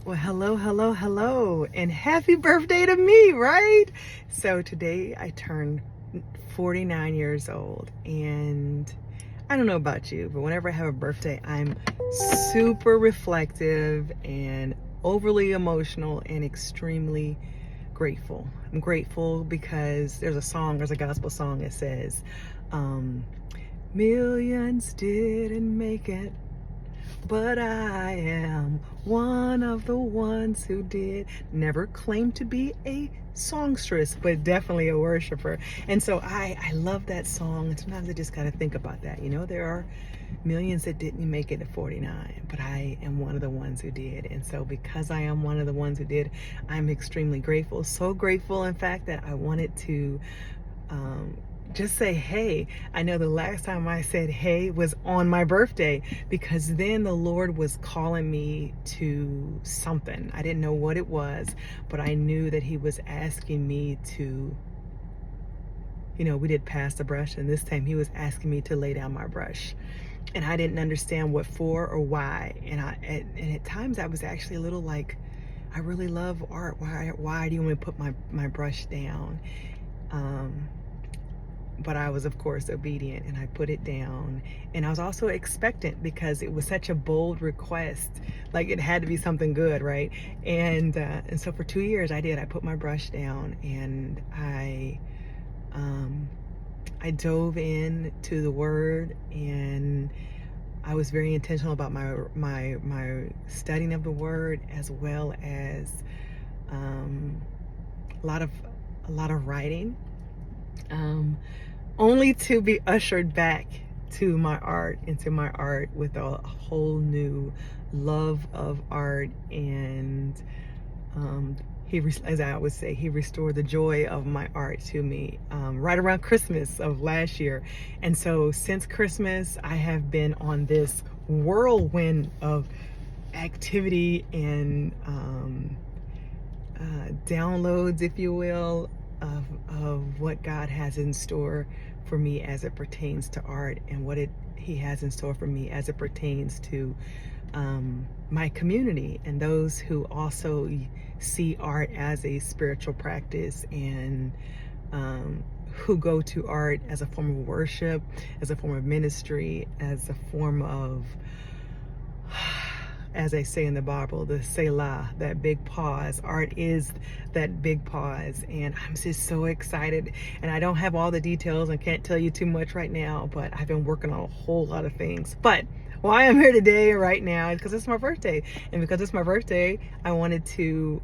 Well, hello, hello, hello, and happy birthday to me, right? So today I turned 49 years old, and I don't know about you, but whenever I have a birthday, I'm super reflective and overly emotional and extremely grateful. I'm grateful because there's a gospel song that says, millions didn't make it, but I am one of the ones who did. Never claimed to be a songstress, but definitely a worshiper. And so I love that song. And sometimes I just got to think about that. You know, there are millions that didn't make it to 49, but I am one of the ones who did. And so because I am one of the ones who did, I'm extremely grateful. So grateful, in fact, that I wanted to just say hey. I know the last time I said hey was on my birthday, because then the Lord was calling me to something. I didn't know what it was, but I knew that he was asking me to, we did pass the brush, and this time he was asking me to lay down my brush. And I didn't understand what for or why. And at times I was actually a little like, I really love art. Why do you want me to put my brush down? But I was, of course, obedient, and I put it down. And I was also expectant because it was such a bold request. Like, it had to be something good, right? And so for 2 years I did. I put my brush down, and I dove into the Word, and I was very intentional about my studying of the Word, as well as a lot of writing. Only to be ushered back into my art with a whole new love of art. And as I always say, he restored the joy of my art to me right around Christmas of last year. And so since Christmas, I have been on this whirlwind of activity and downloads, if you will, of what God has in store for me as it pertains to art, and what he has in store for me as it pertains to my community, and those who also see art as a spiritual practice, and who go to art as a form of worship, as a form of ministry, as a form of, as I say in the Bible, the Selah, that big pause. Art is that big pause. And I'm just so excited. And I don't have all the details and can't tell you too much right now, but I've been working on a whole lot of things. But why I'm here today, right now, is because it's my birthday. And because it's my birthday, I wanted to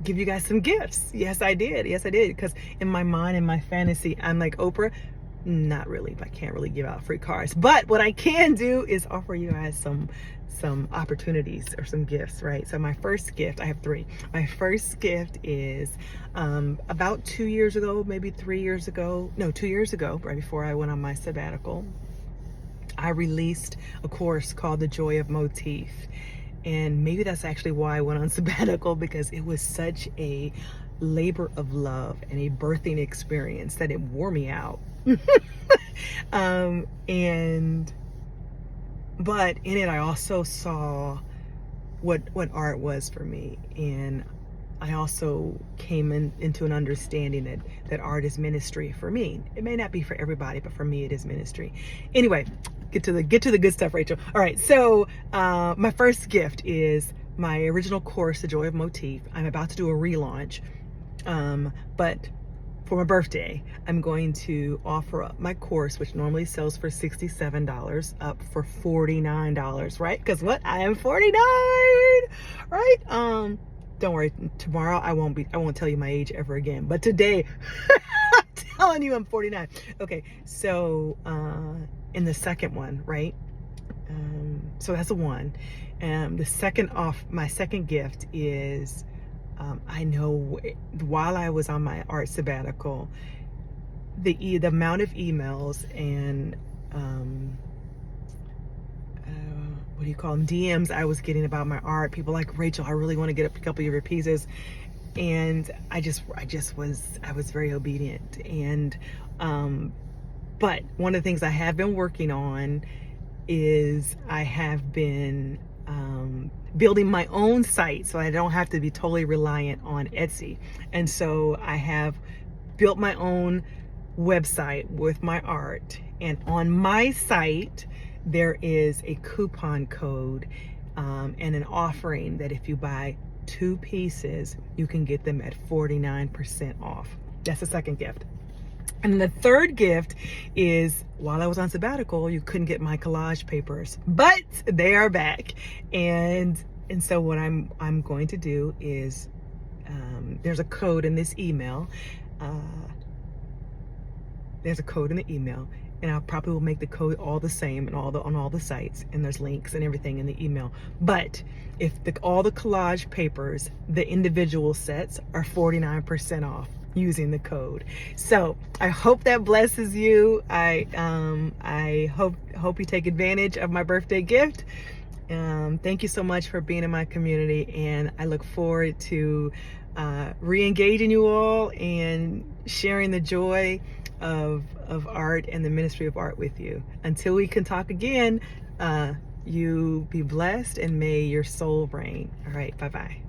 give you guys some gifts. Yes, I did. Because in my mind, in my fantasy, I'm like Oprah. Not really, but I can't really give out free cards. But what I can do is offer you guys some opportunities or some gifts, right? So my first gift, I have 3. My first gift is about 2 years ago, maybe 3 years ago, no, 2 years ago, right before I went on my sabbatical, I released a course called The Joy of Motif. And maybe that's actually why I went on sabbatical, because it was such a labor of love and a birthing experience that it wore me out. But in it, I also saw what art was for me, and I also came into an understanding that art is ministry for me. It may not be for everybody, but for me, it is ministry. Anyway, get to the good stuff, Rachel. All right, so my first gift is my original course, The Joy of Motif. I'm about to do a relaunch, but for my birthday, I'm going to offer up my course, which normally sells for $67, up for $49, right? Because what? I am 49, right? Don't worry, tomorrow I won't tell you my age ever again. But today, I'm telling you I'm 49. Okay, so in the second one, right? So that's the one. My second gift is, I know while I was on my art sabbatical, the amount of emails and what do you call them, DMs I was getting about my art. People like, Rachel, I really want to get a couple of your pieces. And I was very obedient. And but one of the things I have been working on is I have been building my own site so I don't have to be totally reliant on Etsy. And so I have built my own website with my art, and on my site there is a coupon code and an offering that if you buy 2 pieces you can get them at 49% off. That's the second gift. And the third gift is, while I was on sabbatical, you couldn't get my collage papers, but they are back. And so what I'm going to do is, there's a code in this email. There's a code in the email, and I probably will make the code all the same and on all the sites, and there's links and everything in the email. But if all the collage papers, the individual sets, are 49% off using the code. So I hope that blesses you. I hope you take advantage of my birthday gift. Thank you so much for being in my community, and I look forward to re-engaging you all and sharing the joy of art and the ministry of art with you. Until we can talk again, you be blessed and may your soul reign. All right, bye-bye.